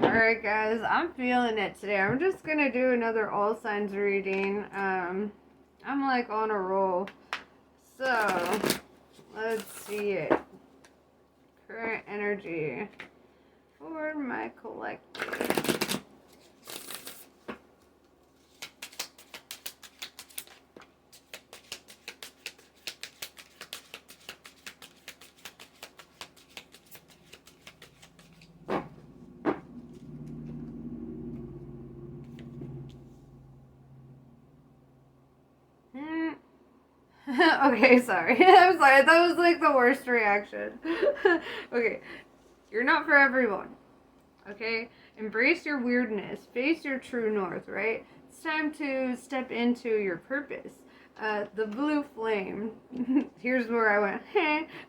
Alright guys, I'm feeling it today. I'm just gonna do another all signs reading. I'm like on a roll. So, let's see it. Current energy for my collective. Okay, sorry. I'm sorry. That was like the worst reaction. Okay, you're not for everyone. Okay? Embrace your weirdness. Face your true north, right? It's time to step into your purpose. The blue flame. Here's where I went.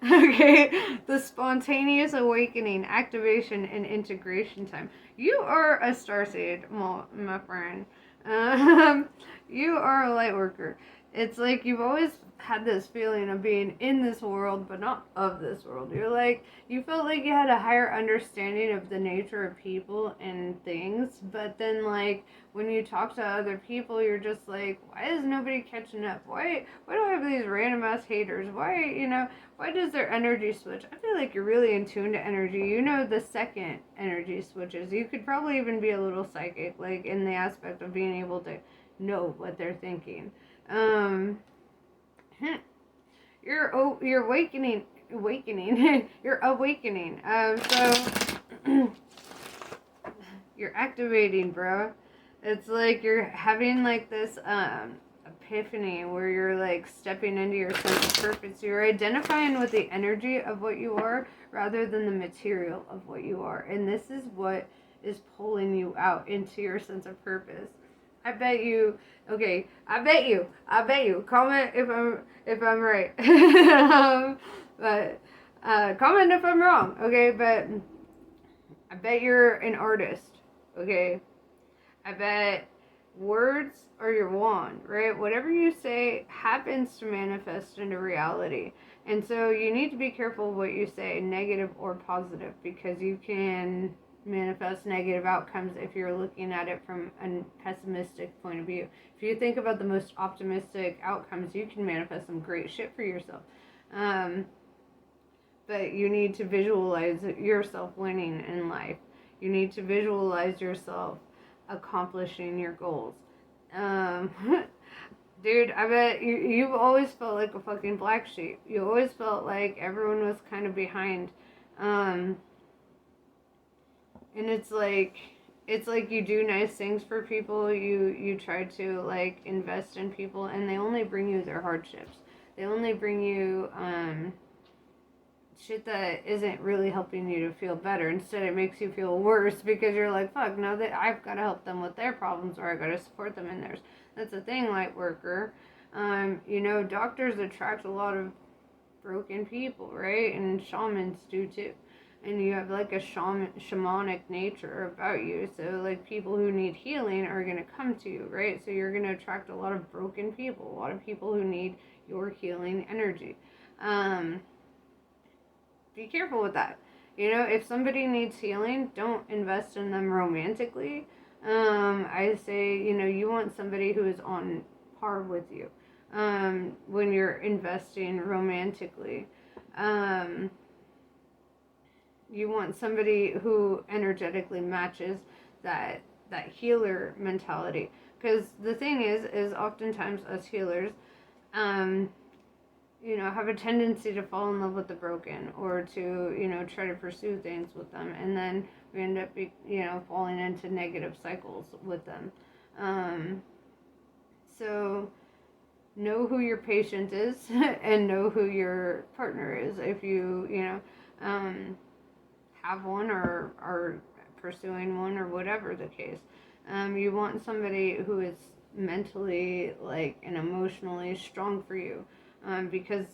Okay. The spontaneous awakening, activation, and integration time. You are a starseed, my friend. Um, you are a light worker. It's like you've always had this feeling of being in this world, but not of this world. You felt like you had a higher understanding of the nature of people and things, but then like when you talk to other people, you're just like, why is nobody catching up? Why do I have these random ass haters? Why does their energy switch? I feel like you're really in tune to energy. You know the second energy switches. You could probably even be a little psychic, like in the aspect of being able to know what they're thinking. Um, you're awakening, you're awakening. So you're activating, bro. It's like you're having like this epiphany where you're like stepping into your sense of purpose. You're identifying with the energy of what you are rather than the material of what you are, and this is what is pulling you out into your sense of purpose. I bet you. Okay, I bet you. Comment if I'm right. But comment if I'm wrong. Okay, but I bet you're an artist. Okay, I bet words are your wand, right? Whatever you say happens to manifest into reality. And so you need to be careful what you say, negative or positive, because you can manifest negative outcomes if you're looking at it from a pessimistic point of view. If you think about the most optimistic outcomes, you can manifest some great shit for yourself. But you need to visualize yourself winning in life. You need to visualize yourself accomplishing your goals. Um, Dude, I bet you've always felt like a fucking black sheep. You always felt like everyone was kind of behind. Um, and it's like you do nice things for people. You try to like invest in people, and they only bring you their hardships. They only bring you shit that isn't really helping you to feel better. Instead, it makes you feel worse because you're like, fuck, now that I've got to help them with their problems, or I got to support them in theirs. That's the thing, light worker. Doctors attract a lot of broken people, right? And shamans do too. And you have like a shamanic nature about you. So like people who need healing are going to come to you, right? So you're going to attract a lot of broken people, a lot of people who need your healing energy. Be careful with that. If somebody needs healing, don't invest in them romantically. I say, you want somebody who is on par with you when you're investing romantically. You want somebody who energetically matches that healer mentality. Because the thing is oftentimes us healers, um, have a tendency to fall in love with the broken, or to, try to pursue things with them. And then we end up, falling into negative cycles with them. So know who your patient is and know who your partner is. If have one, or are pursuing one, or whatever the case. You want somebody who is mentally like and emotionally strong for you, because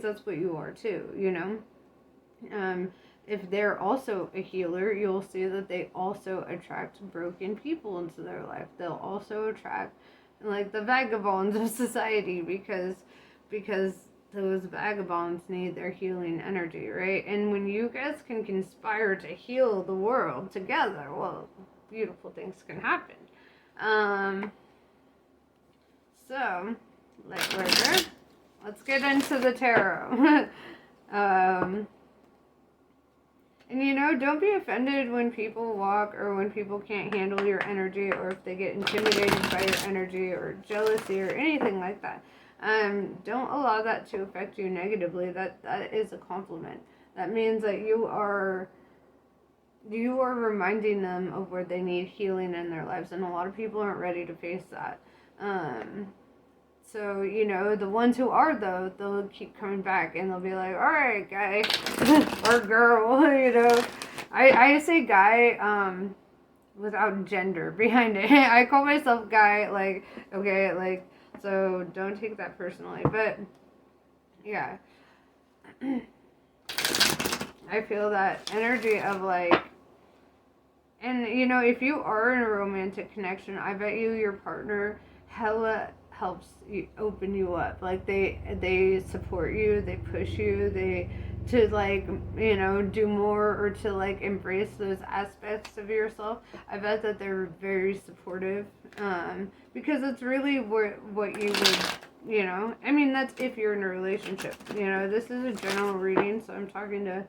that's what you are too. If they're also a healer, you'll see that they also attract broken people into their life. They'll also attract like the vagabonds of society, because those vagabonds need their healing energy, right? And when you guys can conspire to heal the world together, well, beautiful things can happen. So, Lightworker, let's get into the tarot. And you know, don't be offended when people walk or when people can't handle your energy or if they get intimidated by your energy or jealousy or anything like that. Don't allow that to affect you negatively. That is a compliment. That means that you are reminding them of where they need healing in their lives, and a lot of people aren't ready to face that. So, you know, the ones who are, though, they'll keep coming back and they'll be like, all right, guy or girl, you know. I say guy without gender behind it. I call myself guy, like, okay, like, so don't take that personally. But, yeah. I feel that energy of, like, and, you know, if you are in a romantic connection, I bet you your partner hella helps you open you up. Like, they support you, they push you, they to, like, you know, do more or to, like, embrace those aspects of yourself. I bet that they're very supportive, because it's really what you would, you know, I mean, that's if you're in a relationship. You know, this is a general reading, so I'm talking to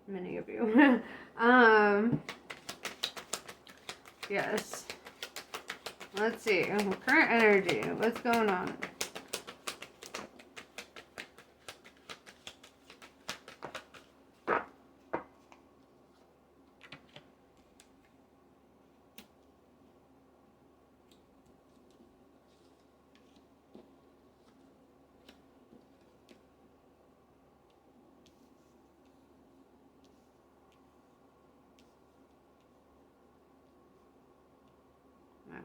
many of you. Yes. Let's see. Current energy. What's going on?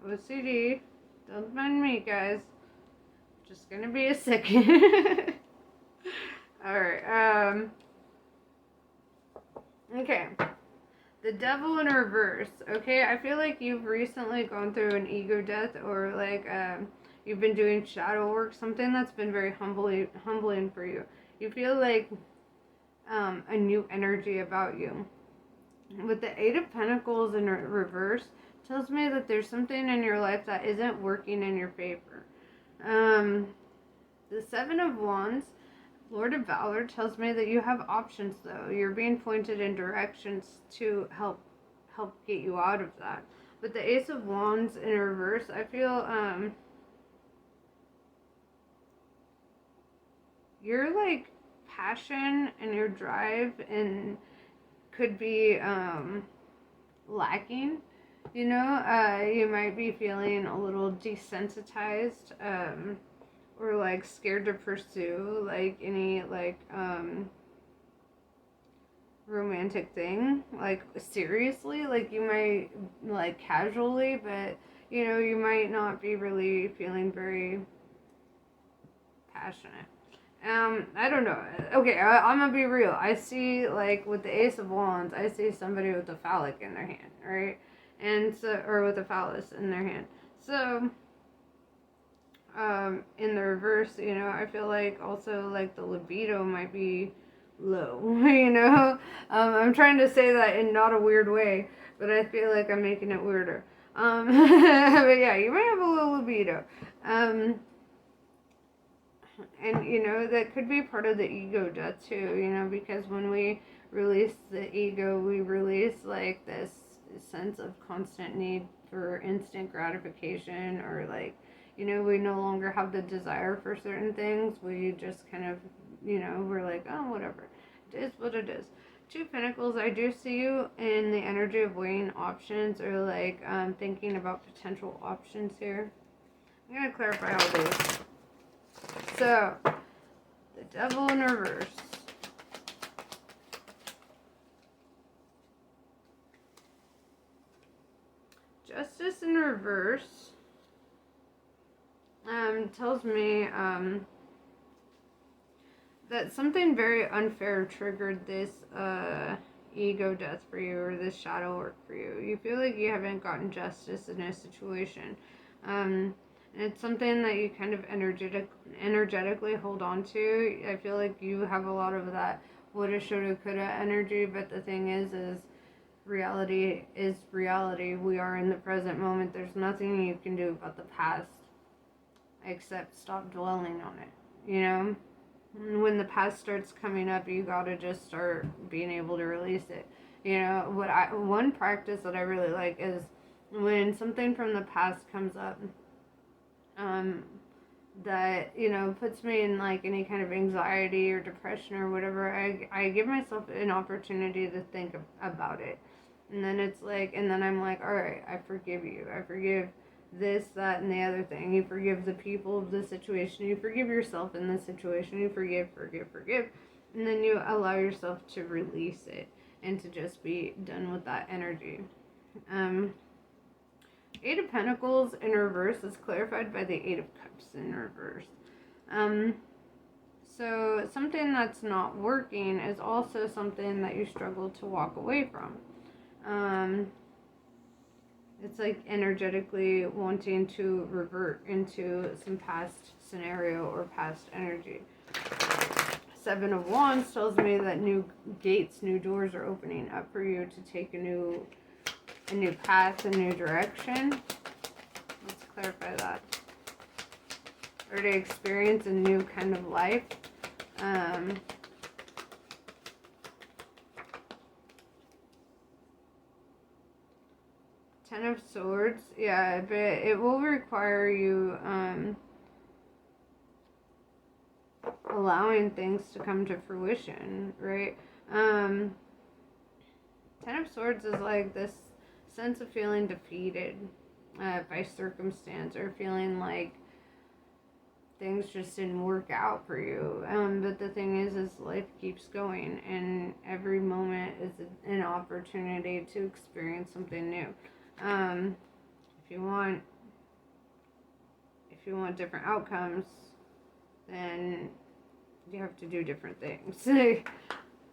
OCD. Don't mind me, guys. Just gonna be a second. Alright, okay. The Devil in reverse. Okay, I feel like you've recently gone through an ego death, or like you've been doing shadow work, something that's been very humbling for you. You feel like a new energy about you. With the Eight of Pentacles in reverse, tells me that there's something in your life that isn't working in your favor. The Seven of Wands, Lord of Valor, tells me that you have options, though. You're being pointed in directions to help get you out of that. But the Ace of Wands in reverse, I feel your, like, passion and your drive and could be lacking. You know, you might be feeling a little desensitized, or like scared to pursue like any like romantic thing, like seriously. Like you might like casually, but you know, you might not be really feeling very passionate. I don't know. Okay, I'm gonna be real. I see, like, with the Ace of Wands, I see somebody with a phallic in their hand, right? And so, or with a phallus in their hand. So, in the reverse, you know, I feel like also, like, the libido might be low, you know? I'm trying to say that in not a weird way, but I feel like I'm making it weirder. But yeah, you might have a low libido. And, you know, that could be part of the ego death too, you know, because when we release the ego, we release, like, this sense of constant need for instant gratification, or, like, you know, we no longer have the desire for certain things. We just kind of, you know, we're like, oh, whatever. It is what it is. Two Pentacles, I do see you in the energy of weighing options, or, like, thinking about potential options here. I'm going to clarify all these. So, the Devil in reverse. Justice in reverse tells me that something very unfair triggered this ego death for you, or this shadow work for you. You feel like you haven't gotten justice in a situation. And it's something that you kind of energetically hold on to. I feel like you have a lot of that woulda, shoulda, coulda energy, but the thing is reality is reality. We are in the present moment. There's nothing you can do about the past except stop dwelling on it. You know? When the past starts coming up, you gotta just start being able to release it. You know, one practice that I really like is when something from the past comes up, um, that, you know, puts me in like any kind of anxiety or depression or whatever, I give myself an opportunity to think about it. And then it's like, and then I'm like, all right, I forgive you. I forgive this, that, and the other thing. You forgive the people of the situation. You forgive yourself in this situation. You forgive, forgive, forgive. And then you allow yourself to release it and to just be done with that energy. Um, Eight of Pentacles in reverse is clarified by the Eight of Cups in reverse. Um, so something that's not working is also something that you struggle to walk away from. It's like energetically wanting to revert into some past scenario or past energy. Seven of Wands tells me that new gates, new doors are opening up for you to take a new path, a new direction. Let's clarify that. Or to experience a new kind of life. Ten of Swords, yeah, but it will require you allowing things to come to fruition, right? Ten of Swords is like this sense of feeling defeated by circumstance, or feeling like things just didn't work out for you. But the thing is life keeps going, and every moment is an opportunity to experience something new. If you want different outcomes, then you have to do different things.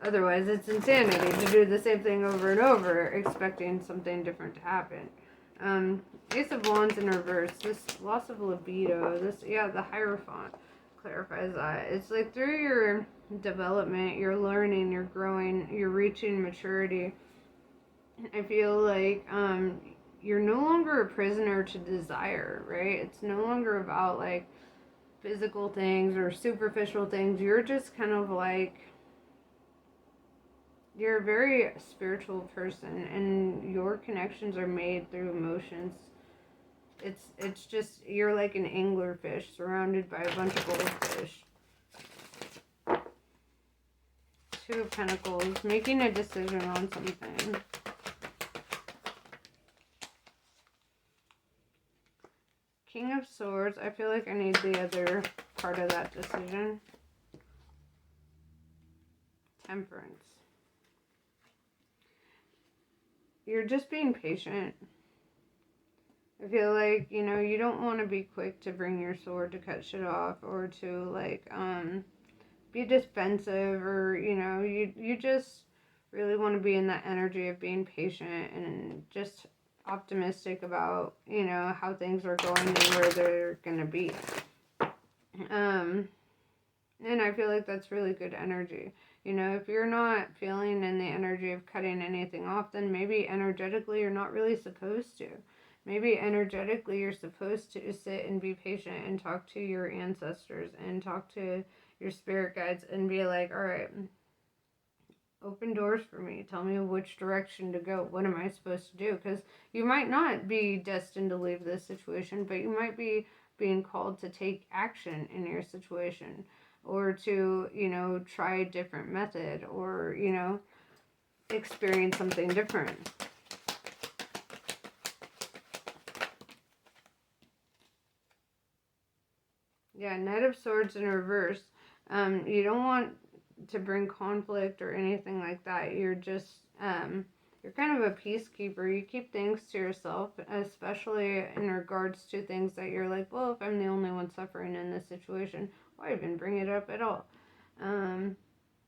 Otherwise, it's insanity to do the same thing over and over, expecting something different to happen. Ace of Wands in reverse. This loss of libido. The Hierophant clarifies that. It's like through your development, you're learning, you're growing, you're reaching maturity. I feel like you're no longer a prisoner to desire, right? It's no longer about like physical things or superficial things. You're just kind of like, you're a very spiritual person, and your connections are made through emotions. It's just, you're like an anglerfish surrounded by a bunch of goldfish. Two of Pentacles, making a decision on something. King of Swords, I feel like I need the other part of that decision. Temperance. You're just being patient. I feel like, you know, you don't want to be quick to bring your sword to cut shit off, or to like be defensive, or, you know, you just really want to be in that energy of being patient and just optimistic about, you know, how things are going and where they're gonna be. And I feel like that's really good energy. You know, if you're not feeling in the energy of cutting anything off, then maybe energetically you're not really supposed to. Maybe energetically you're supposed to sit and be patient and talk to your ancestors and talk to your spirit guides and be like, all right, open doors for me. Tell me which direction to go. What am I supposed to do? Because you might not be destined to leave this situation, but you might be being called to take action in your situation, or to, you know, try a different method, or, you know, experience something different. Yeah, Knight of Swords in reverse. You don't want to bring conflict or anything like that. You're just, you're kind of a peacekeeper. You keep things to yourself, especially in regards to things that you're like, well, if I'm the only one suffering in this situation, why even bring it up at all?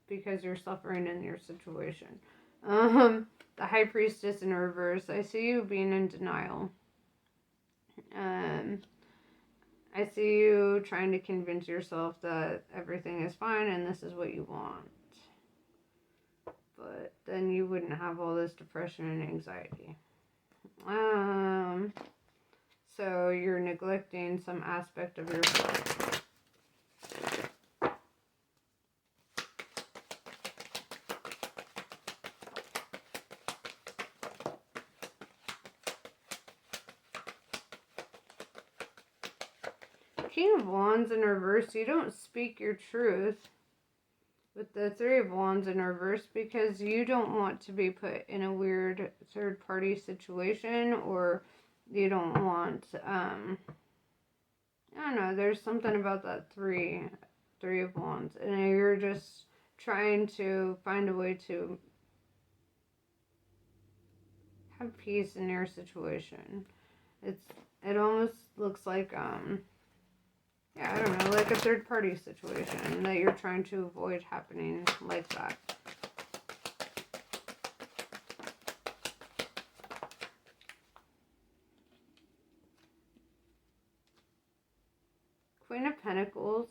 Because you're suffering in your situation. The High Priestess in reverse. I see you being in denial. I see you trying to convince yourself that everything is fine and this is what you want. But then you wouldn't have all this depression and anxiety. So you're neglecting some aspect of yourself. King of Wands in reverse, you don't speak your truth with the Three of Wands in reverse because you don't want to be put in a weird third party situation, or you don't want, I don't know, there's something about that three of Wands, and you're just trying to find a way to have peace in your situation. It almost looks like, yeah, I don't know, like a third party situation that you're trying to avoid happening like that. Queen of Pentacles,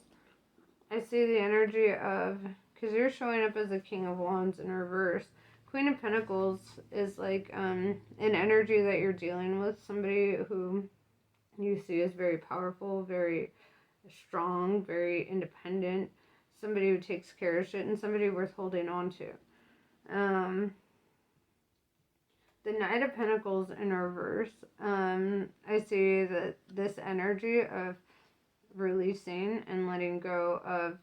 I see the energy of, because you're showing up as a King of Wands in reverse. Queen of Pentacles is like an energy that you're dealing with, somebody who you see as very powerful, very strong, very independent, somebody who takes care of shit, and somebody worth holding on to. The Knight of Pentacles in reverse, I see that this energy of releasing and letting go of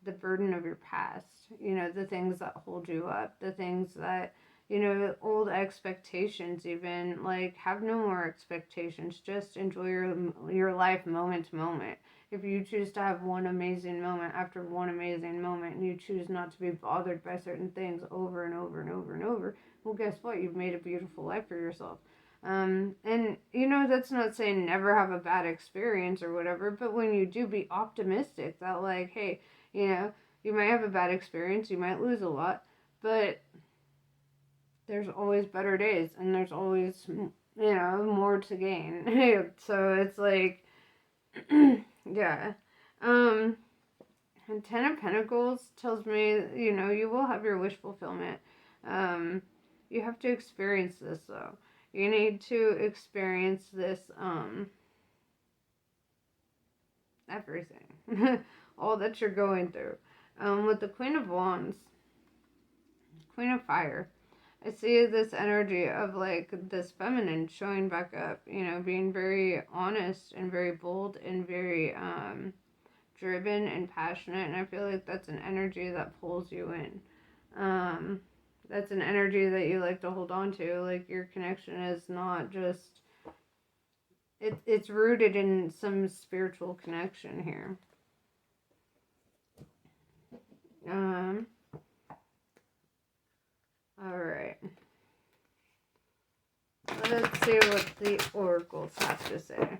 the burden of your past, you know, the things that hold you up, the things that, you know, old expectations, even, like, have no more expectations, just enjoy your life moment to moment. If you choose to have one amazing moment after one amazing moment, and you choose not to be bothered by certain things over and over and over and over, well, guess what? You've made a beautiful life for yourself. And, you know, that's not saying never have a bad experience or whatever, but when you do, be optimistic that, like, hey, you know, you might have a bad experience, you might lose a lot, but there's always better days, and there's always, you know, more to gain. So it's like, yeah. And Ten of Pentacles tells me, you know, you will have your wish fulfillment. You have to experience this, though. You need to experience this, everything. All that you're going through. With the Queen of Wands, Queen of Fire, I see this energy of, like, this feminine showing back up, you know, being very honest and very bold and very, driven and passionate, and I feel like that's an energy that pulls you in. That's an energy that you like to hold on to. Like, your connection is not just, it's rooted in some spiritual connection here. Alright. Let's see what the oracles have to say.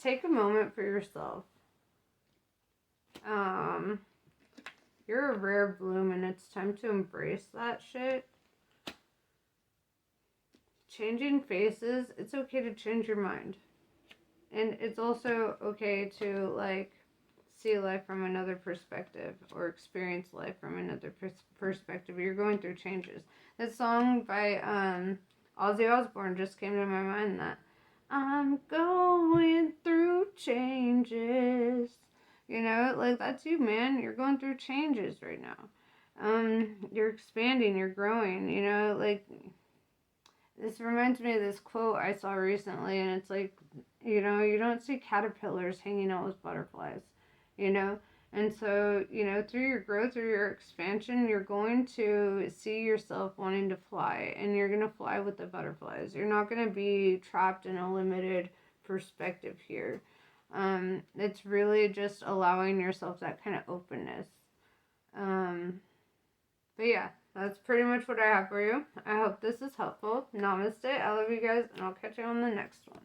Take a moment for yourself. You're a rare bloom, and it's time to embrace that shit. Changing faces, it's okay to change your mind. And it's also okay to, like, see life from another perspective, or experience life from another perspective. You're going through changes. That song by Ozzy Osbourne just came to my mind, that I'm going through changes. You know, like, that's you, man. You're going through changes right now. You're expanding, you're growing, you know, like, this reminds me of this quote I saw recently, and it's like, you know, you don't see caterpillars hanging out with butterflies, you know? And so, you know, through your growth, through your expansion, you're going to see yourself wanting to fly, and you're going to fly with the butterflies. You're not going to be trapped in a limited perspective here. It's really just allowing yourself that kind of openness. But yeah, that's pretty much what I have for you. I hope this is helpful. Namaste. I love you guys, and I'll catch you on the next one.